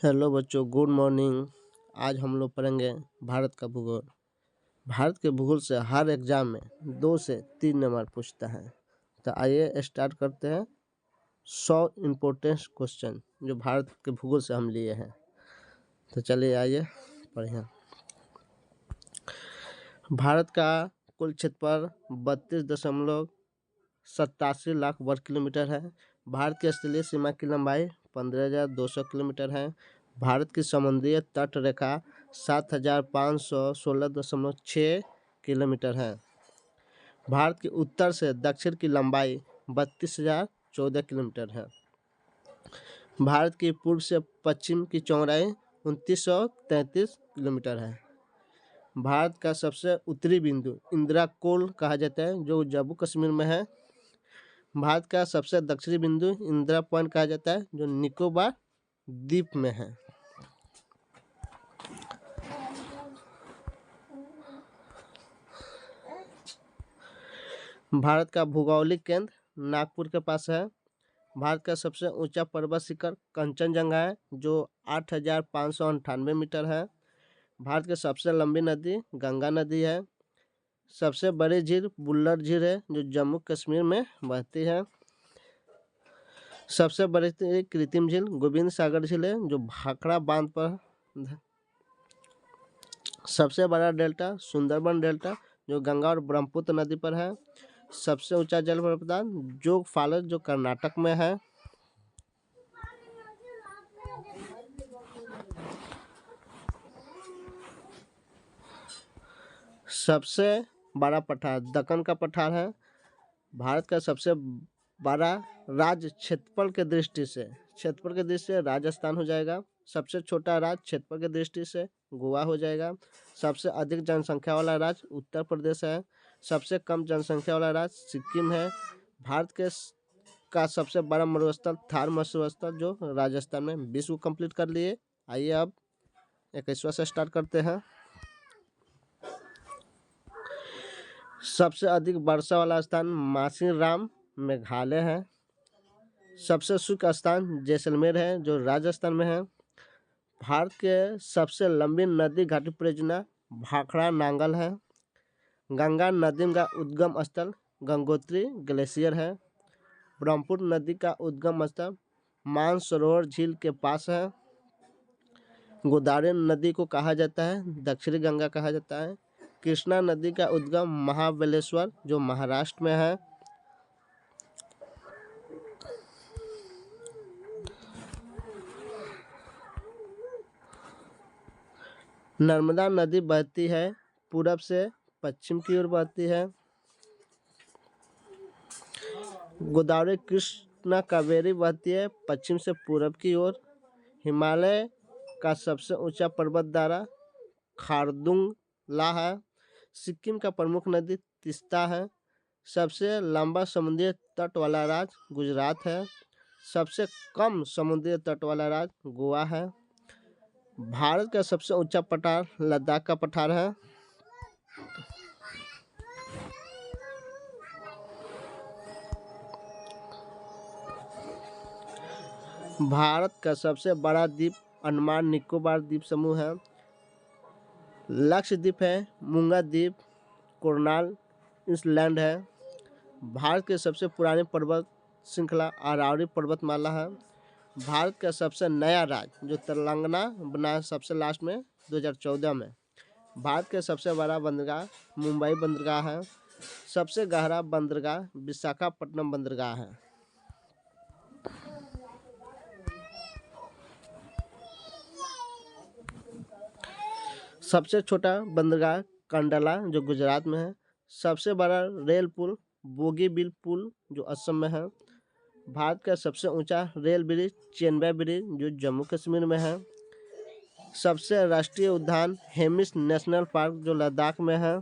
Hello बच्चों, good morning. आज हम लोग पढ़ेंगे भारत का भूगोल। भारत के भूगोल से हर एग्जाम में 2 से 3 नंबर पूछता है। तो आइए स्टार्ट करते हैं 100 इम्पोर्टेंट क्वेश्चन जो भारत के भूगोल से हम लिए हैं। तो चलिए आइए पढ़ें। भारत का कुल क्षेत्रफल 32.87 लाख वर्ग किलोमीटर है। भारत की स्थलीय सीमा की लंबाई 15,200 किलोमीटर है। भारत की समुद्री तट रेखा 7,516.6 किलोमीटर है। भारत के उत्तर से दक्षिण की लंबाई 32,014 किलोमीटर है। भारत की पूर्व से पश्चिम की चौड़ाई 2,933 किलोमीटर है। भारत का सबसे उत्तरी बिंदु इंदिरा कोल कहा जाता है, जो जम्मू कश्मीर में है। भारत का सबसे दक्षिणी बिंदु इंदिरा पॉइंट कहा जाता है, जो निकोबार द्वीप में है। भारत का भौगोलिक केंद्र नागपुर के पास है। भारत का सबसे ऊंचा पर्वत शिखर कंचनजंगा है, जो 8,598 मीटर है। भारत की सबसे लंबी नदी गंगा नदी है। सबसे बड़ी झील बुल्लर झील है, जो जम्मू कश्मीर में बहती है। सबसे बड़ी कृत्रिम झील गोविंद सागर झील है, जो भाखड़ा बांध पर। सबसे बड़ा डेल्टा सुंदरबन डेल्टा, जो गंगा और ब्रह्मपुत्र नदी पर है। सबसे ऊंचा जल प्रपात जोग फाल्स, जो कर्नाटक में है। सबसे बड़ा पठार दक्कन का पठार है। भारत का सबसे बड़ा राज्य क्षेत्रफल के दृष्टि से राजस्थान हो जाएगा। सबसे छोटा राज्य क्षेत्रफल की दृष्टि से गोवा हो जाएगा। सबसे अधिक जनसंख्या वाला राज्य उत्तर प्रदेश है। सबसे कम जनसंख्या वाला राज्य सिक्किम है। भारत का सबसे बड़ा मरुस्थल थार मरुस्थल, जो राजस्थान में। विश्व कंप्लीट कर लिए। आइए अब 21वां से स्टार्ट करते हैं। सबसे अधिक वर्षा वाला स्थान मासिनराम मेघालय है। सबसे शुष्क स्थान जैसलमेर है, जो राजस्थान में है। भारत के सबसे लंबी नदी घाटी परियोजना भाखड़ा नांगल है। गंगा नदी का उद्गम स्थल गंगोत्री ग्लेशियर है। ब्रह्मपुत्र नदी का उद्गम स्थल मानसरोवर झील के पास है। गोदावरी नदी को कहा जाता है दक्षिणी गंगा कहा जाता है। कृष्णा नदी का उद्गम महाबलेश्वर, जो महाराष्ट्र में है। नर्मदा नदी बहती है पूरब से पश्चिम की ओर बहती है। गोदावरी कृष्णा कावेरी बहती है पश्चिम से पूरब की ओर। हिमालय का सबसे ऊंचा पर्वतधारा खारदुंगला है। सिक्किम का प्रमुख नदी तीस्ता है। सबसे लंबा समुद्री तट वाला राज्य गुजरात है। सबसे कम समुद्री तट वाला राज्य गोवा है। भारत का सबसे ऊंचा पठार लद्दाख का पठार है। भारत का सबसे बड़ा द्वीप अंडमान निकोबार द्वीप समूह है। लक्षद्वीप है, मूंगा द्वीप, कोरनाल आइलैंड है। भारत के सबसे पुरानी पर्वत श्रृंखला अरावली पर्वतमाला है। भारत का सबसे नया राज्य जो तेलंगाना बना सबसे लास्ट में 2014 में। भारत के सबसे बड़ा बंदरगाह मुंबई बंदरगाह है। सबसे गहरा बंदरगाह विशाखापट्टनम बंदरगाह है। सबसे छोटा बंदरगाह कंडला, जो गुजरात में है। सबसे बड़ा रेल पुल बोगीबील पुल, जो असम में है। भारत का सबसे ऊंचा रेल ब्रिज चेन्नई ब्रिज, जो जम्मू कश्मीर में है। सबसे राष्ट्रीय उद्यान हेमिस नेशनल पार्क, जो लद्दाख में है।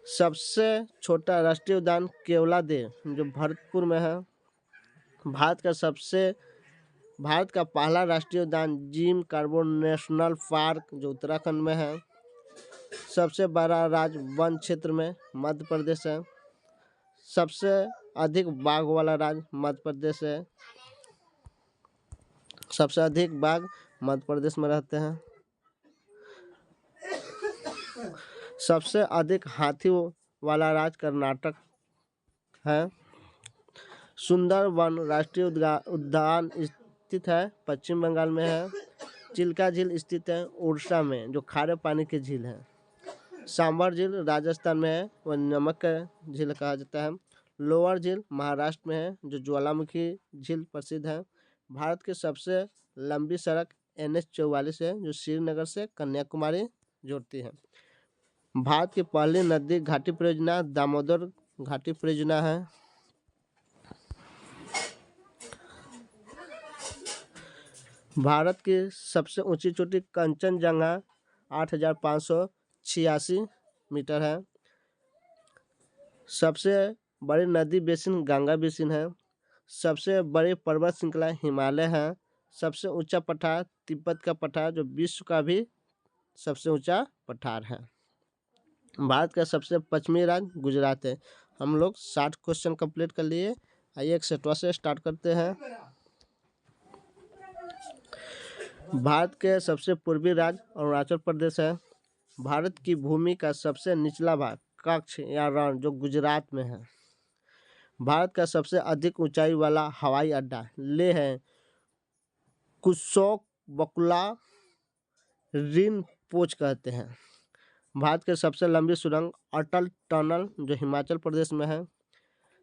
सबसे छोटा राष्ट्रीय उद्यान केवलादेव, जो भरतपुर में है। भारत का पहला राष्ट्रीय उद्यान जिम कार्बन नेशनल पार्क, जो उत्तराखंड में है। सबसे बड़ा राज्य वन क्षेत्र में मध्य प्रदेश है। सबसे अधिक बाघ वाला राज्य मध्य प्रदेश है। सबसे अधिक बाघ मध्य प्रदेश में रहते हैं। सबसे अधिक हाथी वाला राज्य कर्नाटक है। सुंदरवन राष्ट्रीय उद्यान स्थित है, पश्चिम बंगाल में है। चिल्का झील स्थित है उड़ीसा में, जो खारे पानी की झील है। सांबर झील राजस्थान में है, वह नमक का झील कहा जाता है। लोअर झील महाराष्ट्र में है, जो ज्वालामुखी झील प्रसिद्ध है। भारत की सबसे लंबी सड़क NH 44 है, जो श्रीनगर से कन्याकुमारी जोड़ती है। भारत की पहली नदी घाटी परियोजना दामोदर घाटी परियोजना है। भारत की सबसे ऊंची चोटी कंचनजंगा 8,586 मीटर है। सबसे बड़ी नदी बेसिन गंगा बेसिन है। सबसे बड़ी पर्वत श्रृंखला हिमालय है। सबसे ऊंचा पठार तिब्बत का पठार, जो विश्व का भी सबसे ऊंचा पठार है। भारत का सबसे पश्चिमी राज्य गुजरात है। हम लोग 60 क्वेश्चन कंप्लीट कर लिए। आइए 61वां से स्टार्ट करते हैं। भारत के सबसे पूर्वी राज्य अरुणाचल प्रदेश है। भारत की भूमि का सबसे निचला भाग कच्छ या रण, जो गुजरात में है। भारत का सबसे अधिक ऊंचाई वाला हवाई अड्डा लेह है। कुशोक बकुला रिनपोच कहते हैं। भारत की सबसे लंबी सुरंग अटल टनल, जो हिमाचल प्रदेश में है।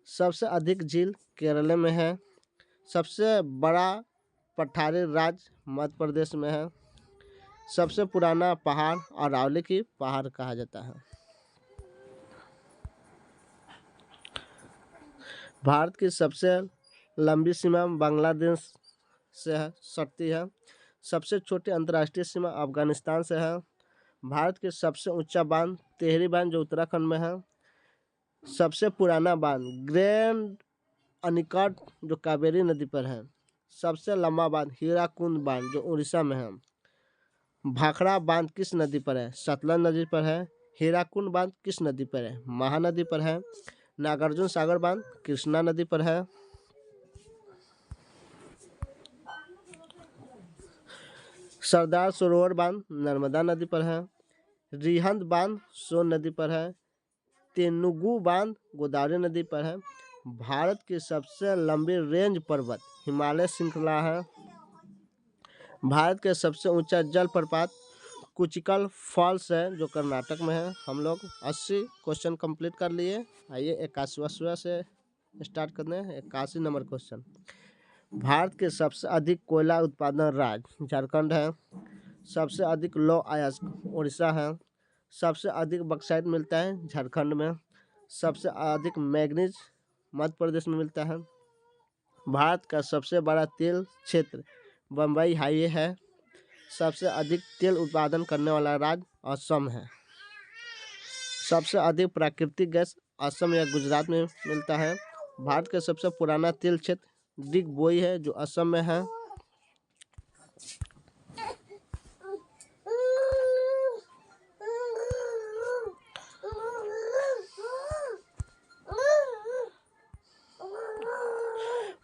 सबसे अधिक झील केरल में है। सबसे बड़ा पठारी राज्य मध्य प्रदेश में है। सबसे पुराना पहाड़ अरावली की पहाड़ कहा जाता है। भारत की सबसे लंबी सीमा बांग्लादेश से सटती है। सबसे छोटी अंतर्राष्ट्रीय सीमा अफगानिस्तान से है। भारत के सबसे ऊंचा बांध टिहरी बांध, जो उत्तराखंड में है। सबसे पुराना बांध ग्रैंड अनिकट, जो कावेरी नदी पर है। सबसे लंबा बांध हीराकुंड बांध, जो उड़ीसा में है। भाखड़ा बांध किस नदी पर है? सतलज नदी पर है। हीराकुंड बांध किस नदी पर है? महानदी पर है। नागार्जुन सागर बांध कृष्णा नदी पर है। सरदार सरोवर बांध नर्मदा नदी पर है। रिहंद बांध सोन नदी पर है। तेनुगु बांध गोदावरी नदी पर है। भारत की सबसे लंबी रेंज पर्वत हिमालय श्रृंखला है। भारत के सबसे ऊंचा जलप्रपात कुचिकल फॉल्स है, जो कर्नाटक में है। हम लोग 80 क्वेश्चन कंप्लीट कर लिए। आइए 81वां से स्टार्ट करते हैं। 81 नंबर क्वेश्चन। भारत के सबसे अधिक कोयला उत्पादन राज्य झारखंड है। सबसे अधिक लौह अयस्क उड़ीसा है। सबसे अधिक बक्साइट मिलता है झारखंड में। सबसे अधिक मैग्नीज मध्य प्रदेश में मिलता है। भारत का सबसे बड़ा तेल क्षेत्र बम्बई हाईवे है। सबसे अधिक तेल उत्पादन करने वाला राज्य असम है। सबसे अधिक प्राकृतिक गैस असम या गुजरात में मिलता है। भारत का सबसे पुराना तेल क्षेत्र डिगबोई है, जो असम में है।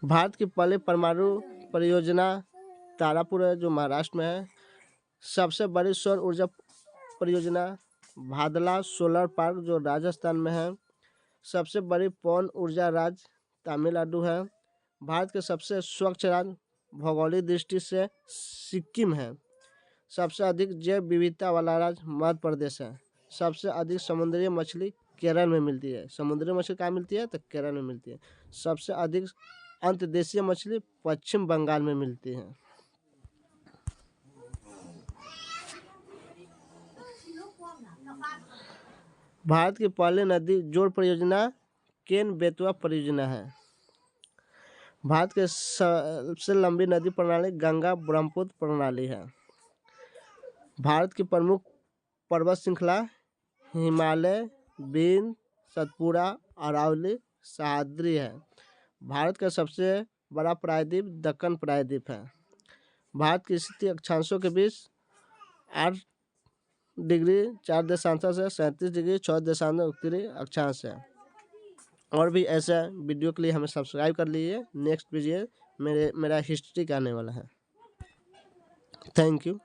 भारत की पहली परमाणु परियोजना तारापुर है, जो महाराष्ट्र में है। सबसे बड़ी सौर ऊर्जा परियोजना भादला सोलर पार्क, जो राजस्थान में है। सबसे बड़ी पवन ऊर्जा राज्य तमिलनाडु है। भारत के सबसे स्वच्छ राज्य भौगोलिक दृष्टि से सिक्किम है। सबसे अधिक जैव विविधता वाला राज्य मध्य प्रदेश है। सबसे अधिक समुद्री मछली केरल में मिलती है। समुद्री मछली कहाँ मिलती है? तो केरल में मिलती है। सबसे अधिक अंतर्देशीय मछली पश्चिम बंगाल में मिलती है। भारत की पहली नदी जोड़ परियोजना केन बेतवा परियोजना है। भारत के सबसे लंबी नदी प्रणाली गंगा ब्रह्मपुत्र प्रणाली है। भारत की प्रमुख पर्वत श्रृंखला हिमालय, विंध्य, सतपुड़ा, अरावली, सह्याद्री है। भारत का सबसे बड़ा प्रायद्वीप दक्कन प्रायद्वीप है। भारत की स्थिति अक्षांशों के बीच 8 डिग्री 4 दशांश से 37 डिग्री 6 दशांश उत्तरी अक्षांश है। और भी ऐसा वीडियो के लिए हमें सब्सक्राइब कर लीजिए। नेक्स्ट वीडियो मेरा हिस्ट्री का आने वाला है। Thank you.